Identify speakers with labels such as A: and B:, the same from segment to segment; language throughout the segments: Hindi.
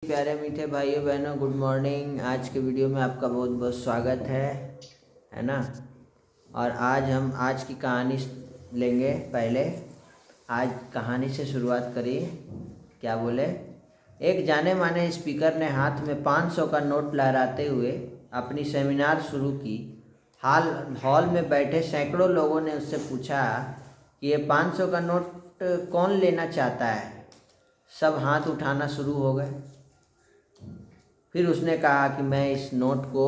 A: प्यारे मीठे भाइयों बहनों, गुड मॉर्निंग। आज के वीडियो में आपका बहुत बहुत स्वागत है ना। और आज हम आज की कहानी लेंगे। पहले आज कहानी से शुरुआत करिए। क्या बोले, एक जाने माने स्पीकर ने हाथ में 500 का नोट लहराते हुए अपनी सेमिनार शुरू की। हॉल में बैठे सैकड़ों लोगों ने उससे पूछा कि ये 500 का नोट कौन लेना चाहता है। सब हाथ उठाना शुरू हो गए। फिर उसने कहा कि मैं इस नोट को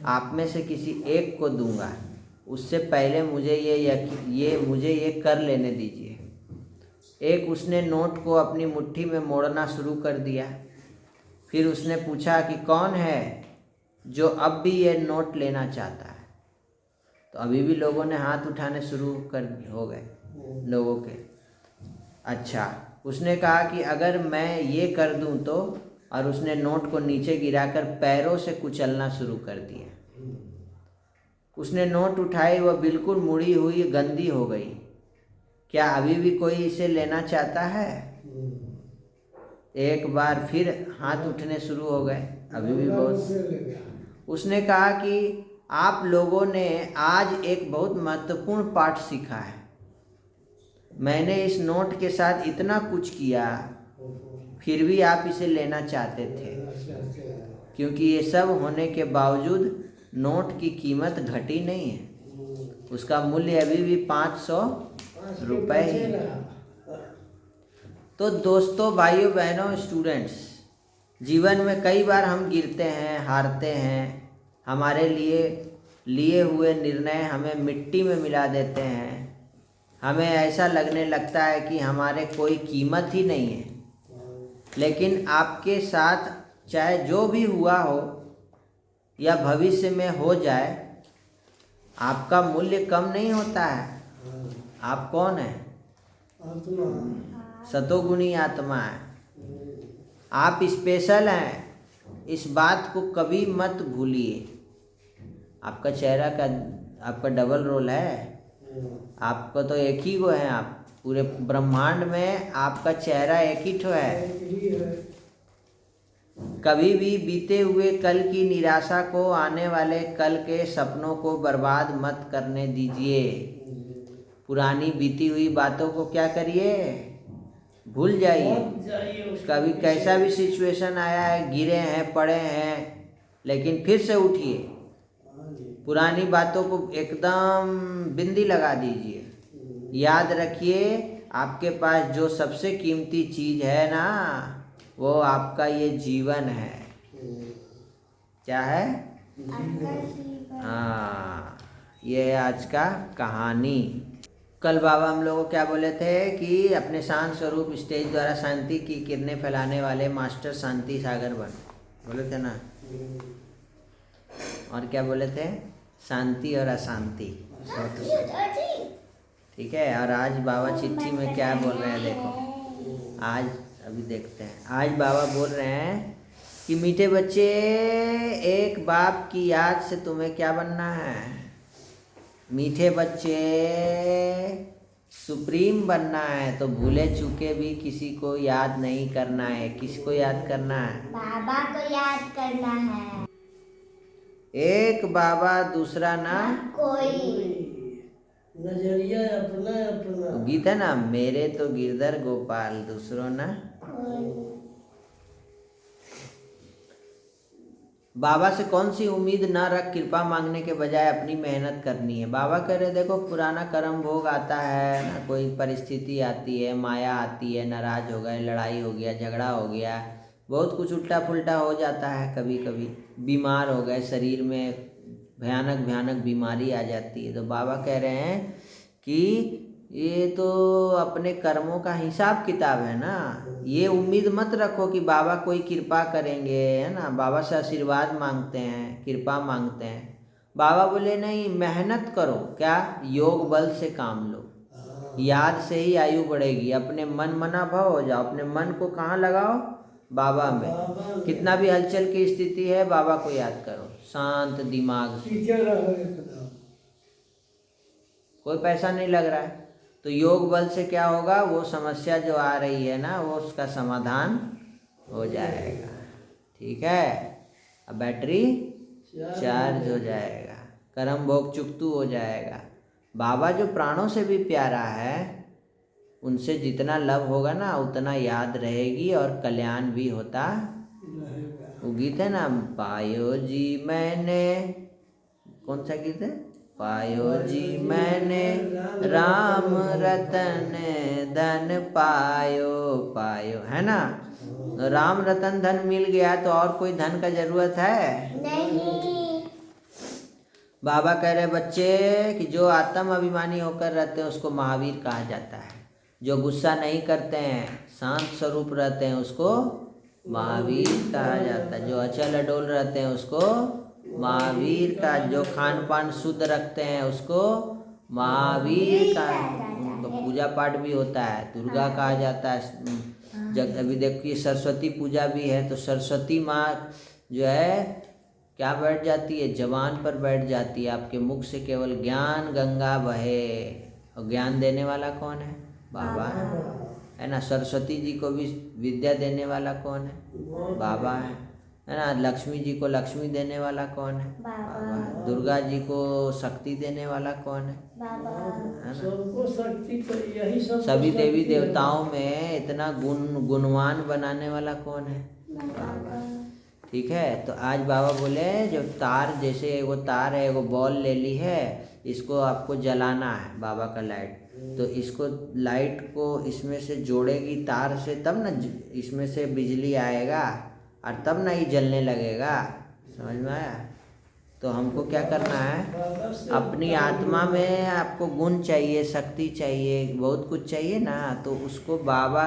A: आप में से किसी एक को दूंगा, उससे पहले मुझे ये कर लेने दीजिए। एक उसने नोट को अपनी मुट्ठी में मोड़ना शुरू कर दिया। फिर उसने पूछा कि कौन है जो अब भी ये नोट लेना चाहता है। तो अभी भी लोगों ने हाथ उठाने शुरू हो गए लोगों के। अच्छा, उसने कहा कि अगर मैं ये कर दूं तो, और उसने नोट को नीचे गिराकर पैरों से कुचलना शुरू कर दिया। उसने नोट उठाई, वह बिल्कुल मुड़ी हुई गंदी हो गई। क्या अभी भी कोई इसे लेना चाहता है? एक बार फिर हाथ उठने शुरू हो गए, अभी भी बहुत। उसने कहा कि आप लोगों ने आज एक बहुत महत्वपूर्ण पाठ सीखा है। मैंने इस नोट के साथ इतना कुछ किया, फिर भी आप इसे लेना चाहते थे, क्योंकि ये सब होने के बावजूद नोट की कीमत घटी नहीं है। उसका मूल्य अभी भी 500 रुपये ही है। तो दोस्तों, भाइयों बहनों, स्टूडेंट्स, जीवन में कई बार हम गिरते हैं, हारते हैं। हमारे लिए हुए निर्णय हमें मिट्टी में मिला देते हैं। हमें ऐसा लगने लगता है कि हमारे कोई कीमत ही नहीं है। लेकिन आपके साथ चाहे जो भी हुआ हो या भविष्य में हो जाए, आपका मूल्य कम नहीं होता है। आप कौन है? सतोगुणी आत्मा है। आप स्पेशल हैं, इस बात को कभी मत भूलिए। आपका चेहरा का आपका डबल रोल है। आपका तो एक ही गो है। आप पूरे ब्रह्मांड में आपका चेहरा एक ही ठो है। कभी भी बीते हुए कल की निराशा को आने वाले कल के सपनों को बर्बाद मत करने दीजिए। पुरानी बीती हुई बातों को क्या करिए, भूल जाइए। कभी कैसा भी सिचुएशन आया है, गिरे हैं, पड़े हैं, लेकिन फिर से उठिए। पुरानी बातों को एकदम बिंदी लगा दीजिए। याद रखिए, आपके पास जो सबसे कीमती चीज़ है ना, वो आपका ये जीवन है। क्या है? हाँ, ये है आज का कहानी। कल बाबा हम लोगों को क्या बोले थे कि अपने शांत स्वरूप स्टेज द्वारा शांति की किरणें फैलाने वाले मास्टर शांति सागर बन, बोले थे ना। और क्या बोले थे? शांति और अशांति। ठीक है। और आज बाबा चिट्ठी में क्या बोल रहे हैं, देखो। आज अभी देखते हैं। आज बाबा बोल रहे हैं कि मीठे बच्चे, एक बाप की याद से तुम्हें क्या बनना है? मीठे बच्चे, सुप्रीम बनना है तो भूले चूके भी किसी को याद नहीं करना है। किसको याद करना है?
B: बाबा को याद करना है।
A: एक बाबा, दूसरा ना
B: कोई।
C: नजरिया अपना अपना।
A: तो गीत है ना, मेरे तो गिरधर गोपाल, दूसरों ना
B: कोई।
A: बाबा से कौन सी उम्मीद ना रख कृपा मांगने के बजाय अपनी मेहनत करनी है। बाबा कह रहे, देखो पुराना कर्म भोग आता है ना, कोई परिस्थिति आती है, माया आती है, नाराज हो गए, लड़ाई हो गया, झगड़ा हो गया, बहुत कुछ उल्टा पुल्टा हो जाता है। कभी कभी बीमार हो गए, शरीर में भयानक भयानक बीमारी आ जाती है। तो बाबा कह रहे हैं कि ये तो अपने कर्मों का हिसाब किताब है ना। ये उम्मीद मत रखो कि बाबा कोई कृपा करेंगे, है ना। बाबा से आशीर्वाद मांगते हैं, कृपा मांगते हैं। बाबा बोले नहीं, मेहनत करो। क्या? योग बल से काम लो। याद से ही आयु बढ़ेगी। अपने मन मना भाव हो जाओ। अपने मन को कहाँ लगाओ? बाबा में। कितना भी हलचल की स्थिति है, बाबा को याद करो शांत दिमाग से। कोई पैसा नहीं लग रहा है तो योग बल से क्या होगा, वो समस्या जो आ रही है ना, वो उसका समाधान हो जाएगा। ठीक है, अब बैटरी चार्ज हो जाएगा, कर्म भोग चुकतू हो जाएगा। बाबा जो प्राणों से भी प्यारा है, उनसे जितना लव होगा ना उतना याद रहेगी और कल्याण भी होता। वो गीत है ना, पायो जी मैंने, कौन सा गीत है? पायो जी मैंने राम रतन धन पायो पायो, है ना। राम रतन धन मिल गया तो और कोई धन का जरूरत है
B: नहीं।
A: बाबा कह रहे बच्चे कि जो आत्म अभिमानी होकर रहते हैं उसको महावीर कहा जाता है, जो गुस्सा नहीं करते हैं, शांत स्वरूप रहते हैं, उसको महावीर कहा जाता है। जो अचल अडोल रहते हैं उसको महावीर का, जो खान पान शुद्ध रखते हैं उसको महावीर का। उनको पूजा पाठ भी होता है, दुर्गा कहा जाता है। जब अभी देखिए सरस्वती पूजा भी है तो सरस्वती माँ जो है क्या बैठ जाती है, जवान पर बैठ जाती है। आपके मुख से केवल ज्ञान गंगा बहे, और ज्ञान देने वाला कौन है? बाबा है ना। सरस्वती जी को भी विद्या देने वाला कौन है? बाबा है ना। लक्ष्मी जी को लक्ष्मी देने वाला कौन है? बाबा। दुर्गा जी को शक्ति देने वाला कौन है?
B: बाबा।
A: है ना।
C: सबको शक्ति तो यही सब
A: सभी देवी देवताओं में इतना गुणवान बनाने वाला कौन है?
B: बाबा।
A: ठीक है, तो आज बाबा बोले जो तार, जैसे एगो तार है, एगो बॉल ले ली है, इसको आपको जलाना है बाबा का लाइट, तो इसको लाइट को इसमें से जोड़ेगी तार से, तब ना इसमें से बिजली आएगा और तब ना ये जलने लगेगा। समझ में आया? तो हमको क्या करना है, अपनी आत्मा में आपको गुण चाहिए, शक्ति चाहिए, बहुत कुछ चाहिए ना, तो उसको बाबा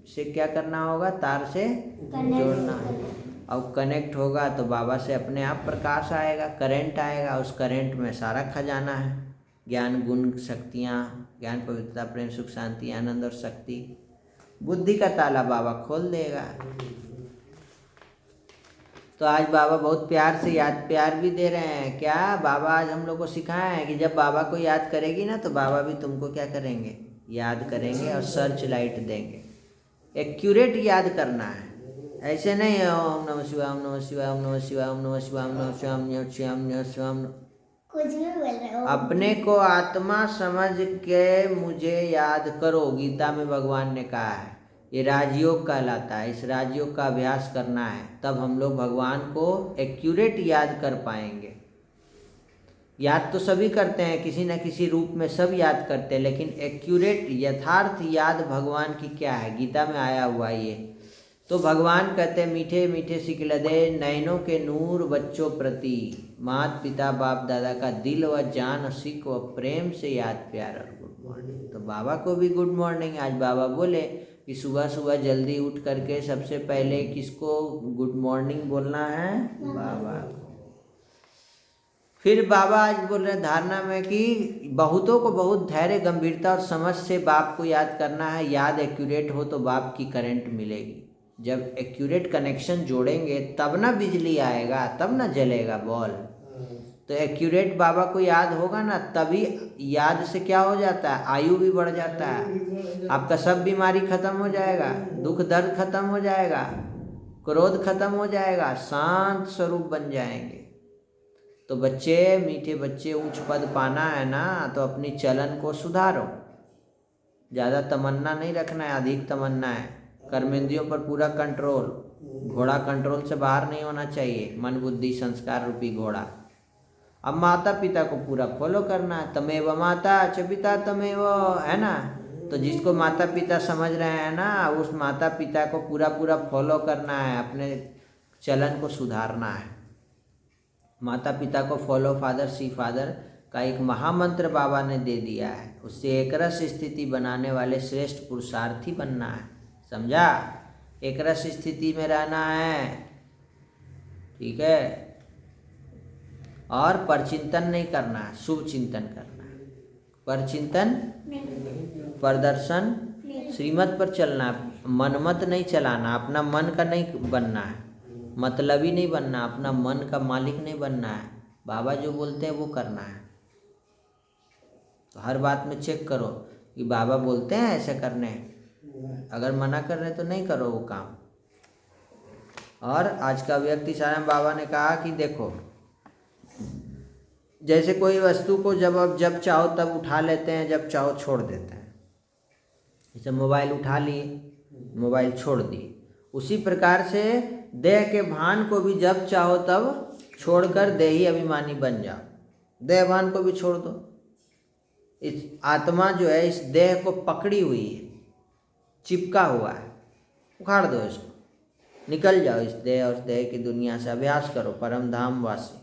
A: से क्या करना होगा? तार से जोड़ना। और कनेक्ट होगा तो बाबा से अपने आप प्रकाश आएगा, करंट आएगा, उस करंट में सारा खजाना है, ज्ञान गुण शक्तियाँ, ज्ञान पवित्रता प्रेम सुख शांति आनंद और शक्ति। बुद्धि का ताला बाबा खोल देगा। तो आज बाबा बहुत प्यार से प्यार भी दे रहे हैं। क्या बाबा आज हम लोग को सिखाए हैं कि जब बाबा को याद करेगी ना तो बाबा भी तुमको क्या करेंगे? याद करेंगे और सर्च लाइट देंगे। एक्यूरेट याद करना है, ऐसे नहीं ओम नमः शिवाय ओम नमः शिवाय ओम नमः शिवाय ओम नमः शिवाय ओम नमः शिवाय ओम नमः शिवाय ओम नमः शिवाय।
B: कुछ भी बोल रहे हो।
A: अपने को आत्मा समझ के मुझे याद करो, गीता में भगवान ने कहा है। ये राजयोग कहलाता है, इस राजयोग का अभ्यास करना है, तब हम लोग भगवान को एक्यूरेट याद कर पाएंगे। याद तो सभी करते हैं, किसी न किसी रूप में सब याद करते हैं, लेकिन एक्यूरेट यथार्थ याद भगवान की क्या है? गीता में आया हुआ ये। तो भगवान कहते हैं मीठे मीठे सिकलदे नैनों के नूर बच्चों प्रति, मात पिता बाप दादा का दिल व जान सिख व प्रेम से याद प्यार और गुड मॉर्निंग। तो बाबा को भी गुड मॉर्निंग। आज बाबा बोले कि सुबह सुबह जल्दी उठ करके सबसे पहले किसको गुड मॉर्निंग बोलना है? बाबा को। फिर बाबा आज बोल रहे धारणा में कि बहुतों को बहुत धैर्य गंभीरता और समझ से बाप को याद करना है। याद एक्यूरेट हो तो बाप की करंट मिलेगी। जब एक्यूरेट कनेक्शन जोड़ेंगे तब ना बिजली आएगा, तब ना जलेगा बॉल। तो एक्यूरेट बाबा को याद होगा ना, तभी याद से क्या हो जाता है? आयु भी बढ़ जाता है, आपका सब बीमारी खत्म हो जाएगा, दुख दर्द खत्म हो जाएगा, क्रोध खत्म हो जाएगा, शांत स्वरूप बन जाएंगे। तो बच्चे, मीठे बच्चे, उच्च पद पाना है ना, तो अपनी चलन को सुधारो। ज़्यादा तमन्ना नहीं रखना है, अधिक तमन्ना है। कर्मेंद्रियों पर पूरा कंट्रोल। घोड़ा कंट्रोल से बाहर नहीं होना चाहिए, मन बुद्धि संस्कार रूपी घोड़ा। अब माता पिता को पूरा फॉलो करना है। तमेव माता च पिता तमेव, है ना। तो जिसको माता पिता समझ रहे हैं ना, उस माता पिता को पूरा पूरा फॉलो करना है, अपने चलन को सुधारना है। माता पिता को फॉलो फादर सी फादर का एक महामंत्र बाबा ने दे दिया है। उससे एकरस स्थिति बनाने वाले श्रेष्ठ पुरुषार्थी बनना है, समझा। एकरस स्थिति में रहना है, ठीक है। और परचिंतन नहीं करना है, शुभ चिंतन करना है। परचिंतन, प्रदर्शन, श्रीमत पर चलना है। मनमत नहीं चलाना, अपना मन का नहीं बनना है, मतलबी नहीं बनना, अपना मन का मालिक नहीं बनना है। बाबा जो बोलते हैं वो करना है। तो हर बात में चेक करो कि बाबा बोलते हैं ऐसे करने, अगर मना कर रहे तो नहीं करो वो काम। और आज का व्यक्ति साराम बाबा ने कहा कि देखो, जैसे कोई वस्तु को जब चाहो तब उठा लेते हैं, जब चाहो छोड़ देते हैं। जैसे मोबाइल उठा लिए, मोबाइल छोड़ दिए, उसी प्रकार से देह के भान को भी जब चाहो तब छोड़कर देही अभिमानी बन जाओ। देह भान को भी छोड़ दो। इस आत्मा जो है इस देह को पकड़ी हुई है, चिपका हुआ है, उखाड़ दो इसको, निकल जाओ इस देह और देह की दुनिया से, अभ्यास करो परम धाम वासी।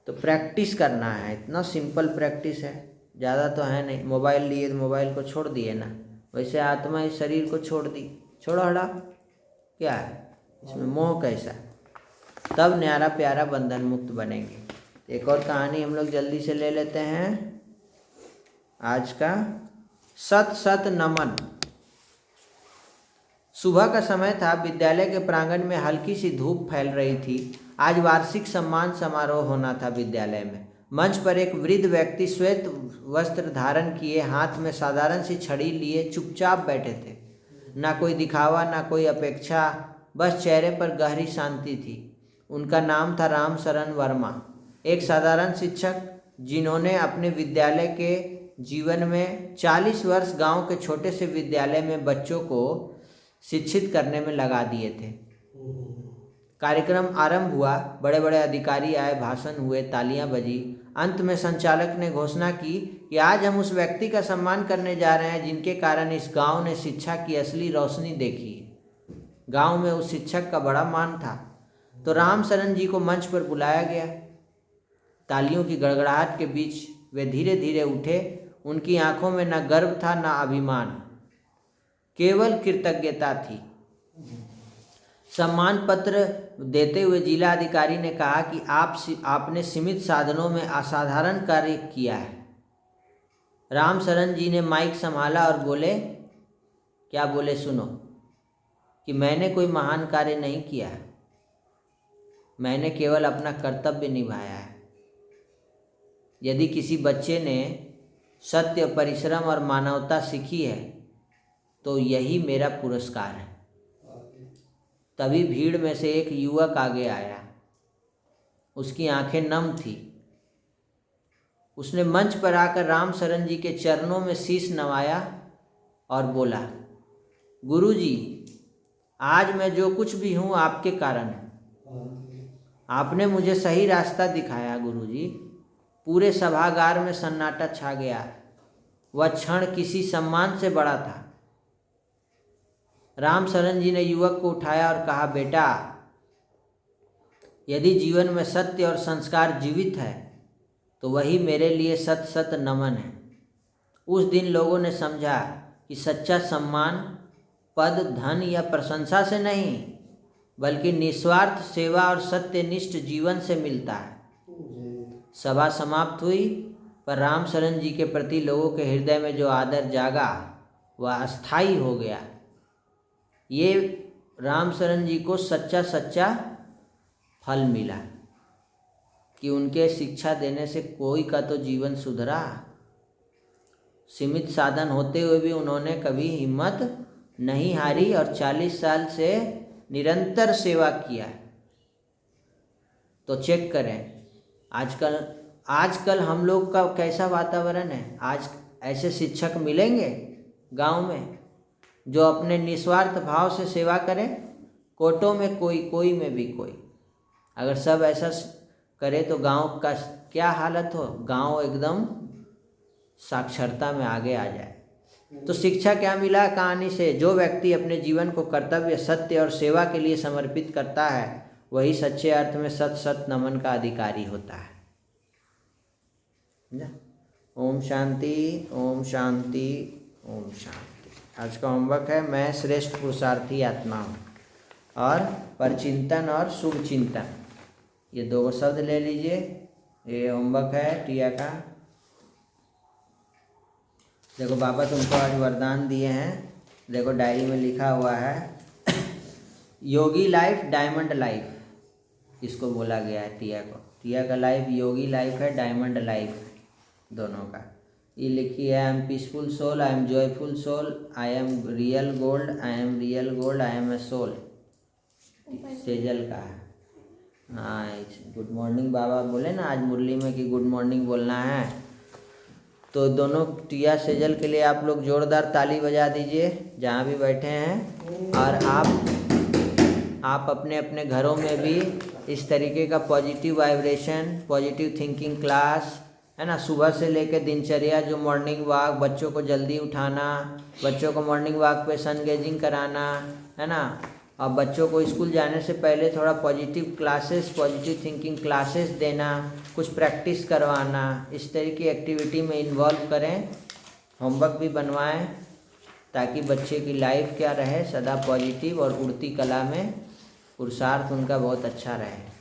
A: तो प्रैक्टिस करना है, इतना सिंपल प्रैक्टिस है, ज़्यादा तो है नहीं। मोबाइल लिए तो मोबाइल को छोड़ दिए ना, वैसे आत्मा इस शरीर को छोड़ दी, छोड़ो हटा, क्या है इसमें मोह कैसा, तब न्यारा प्यारा बंधन मुक्त बनेंगे। एक और कहानी हम लोग जल्दी से ले लेते हैं आज का। सत सत नमन। सुबह का समय था, विद्यालय के प्रांगण में हल्की सी धूप फैल रही थी। आज वार्षिक सम्मान समारोह होना था विद्यालय में। मंच पर एक वृद्ध व्यक्ति श्वेत वस्त्र धारण किए, हाथ में साधारण सी छड़ी लिए चुपचाप बैठे थे। ना कोई दिखावा, ना कोई अपेक्षा, बस चेहरे पर गहरी शांति थी। उनका नाम था रामशरण वर्मा, एक साधारण शिक्षक जिन्होंने अपने विद्यालय के जीवन में 40 वर्ष गांव के छोटे से विद्यालय में बच्चों को शिक्षित करने में लगा दिए थे। कार्यक्रम आरंभ हुआ, बड़े बड़े अधिकारी आए, भाषण हुए, तालियां बजी। अंत में संचालक ने घोषणा की कि आज हम उस व्यक्ति का सम्मान करने जा रहे हैं जिनके कारण इस गांव ने शिक्षा की असली रोशनी देखी। गांव में उस शिक्षक का बड़ा मान था, तो रामशरण जी को मंच पर बुलाया गया। तालियों की गड़गड़ाहट के बीच वे धीरे धीरे उठे। उनकी आंखों में न गर्व था न अभिमान, केवल कृतज्ञता थी। सम्मान पत्र देते हुए जिला अधिकारी ने कहा कि आपने सीमित साधनों में असाधारण कार्य किया है। रामशरण जी ने माइक संभाला और बोले, क्या बोले सुनो, कि मैंने कोई महान कार्य नहीं किया है, मैंने केवल अपना कर्तव्य निभाया है। यदि किसी बच्चे ने सत्य, परिश्रम और मानवता सीखी है तो यही मेरा पुरस्कार है। तभी भीड़ में से एक युवक आगे आया, उसकी आंखें नम थी। उसने मंच पर आकर रामशरण जी के चरणों में शीश नवाया और बोला, गुरुजी, आज मैं जो कुछ भी हूँ आपके कारण है। आपने मुझे सही रास्ता दिखाया गुरुजी। पूरे सभागार में सन्नाटा छा गया। वह क्षण किसी सम्मान से बड़ा था। रामशरण जी ने युवक को उठाया और कहा, बेटा, यदि जीवन में सत्य और संस्कार जीवित है तो वही मेरे लिए सत सत नमन है। उस दिन लोगों ने समझा कि सच्चा सम्मान पद, धन या प्रशंसा से नहीं, बल्कि निस्वार्थ सेवा और सत्यनिष्ठ जीवन से मिलता है। सभा समाप्त हुई, पर रामशरण जी के प्रति लोगों के हृदय में जो आदर जागा वह अस्थायी हो गया। ये रामशरण जी को सच्चा फल मिला कि उनके शिक्षा देने से कोई का तो जीवन सुधरा। सीमित साधन होते हुए भी उन्होंने कभी हिम्मत नहीं हारी और 40 साल से निरंतर सेवा किया। तो चेक करें आजकल हम लोग का कैसा वातावरण है। आज ऐसे शिक्षक मिलेंगे गांव में जो अपने निस्वार्थ भाव से सेवा करें। कोटों में कोई में भी कोई। अगर सब ऐसा करे तो गांव का क्या हालत हो। गांव एकदम साक्षरता में आगे आ जाए। तो शिक्षा क्या मिला कहानी से? जो व्यक्ति अपने जीवन को कर्तव्य, सत्य और सेवा के लिए समर्पित करता है वही सच्चे अर्थ में सत सत नमन का अधिकारी होता है। ओम शांति, ओम शांति, ओम शांति। आज का होमवर्क है, मैं श्रेष्ठ पुरुषार्थी आत्मा हूँ, और परचिंतन और शुभ चिंतन, ये दो शब्द ले लीजिए। ये होमवर्क है टिया का। देखो बाबा तुमको आज वरदान दिए हैं। देखो डायरी में लिखा हुआ है योगी लाइफ, डायमंड लाइफ, इसको बोला गया है टिया को। टिया का लाइफ योगी लाइफ है, डायमंड लाइफ है, दोनों का। ये लिखी है, I am peaceful soul, I am joyful soul, I am real gold, I am real gold, I am a soul. Sejal का है। हाँ, गुड मॉर्निंग बाबा बोले ना आज मुरली में कि गुड मॉर्निंग बोलना है, तो दोनों टिया सेजल के लिए आप लोग जोरदार ताली बजा दीजिए जहाँ भी बैठे हैं। और आप अपने अपने घरों में भी इस तरीके का positive vibration, positive thinking class, है ना, सुबह से लेकर दिनचर्या, जो मॉर्निंग वॉक, बच्चों को जल्दी उठाना, बच्चों को मॉर्निंग वॉक पे सन गेजिंग कराना, है ना, और बच्चों को स्कूल जाने से पहले थोड़ा positive classes, positive thinking classes देना, कुछ प्रैक्टिस करवाना, इस तरह की एक्टिविटी में इन्वॉल्व करें, होमवर्क भी बनवाएं, ताकि बच्चे की लाइफ क्या रहे, सदा पॉजिटिव और उड़ती कला में पुरुषार्थ उनका बहुत अच्छा रहे।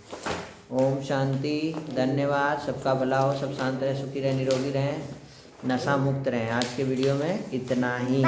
A: ओम शांति, धन्यवाद, सबका भला हो, सब शांत रहे, सुखी रहे, निरोगी रहें, नशा मुक्त रहें। आज के वीडियो में इतना ही।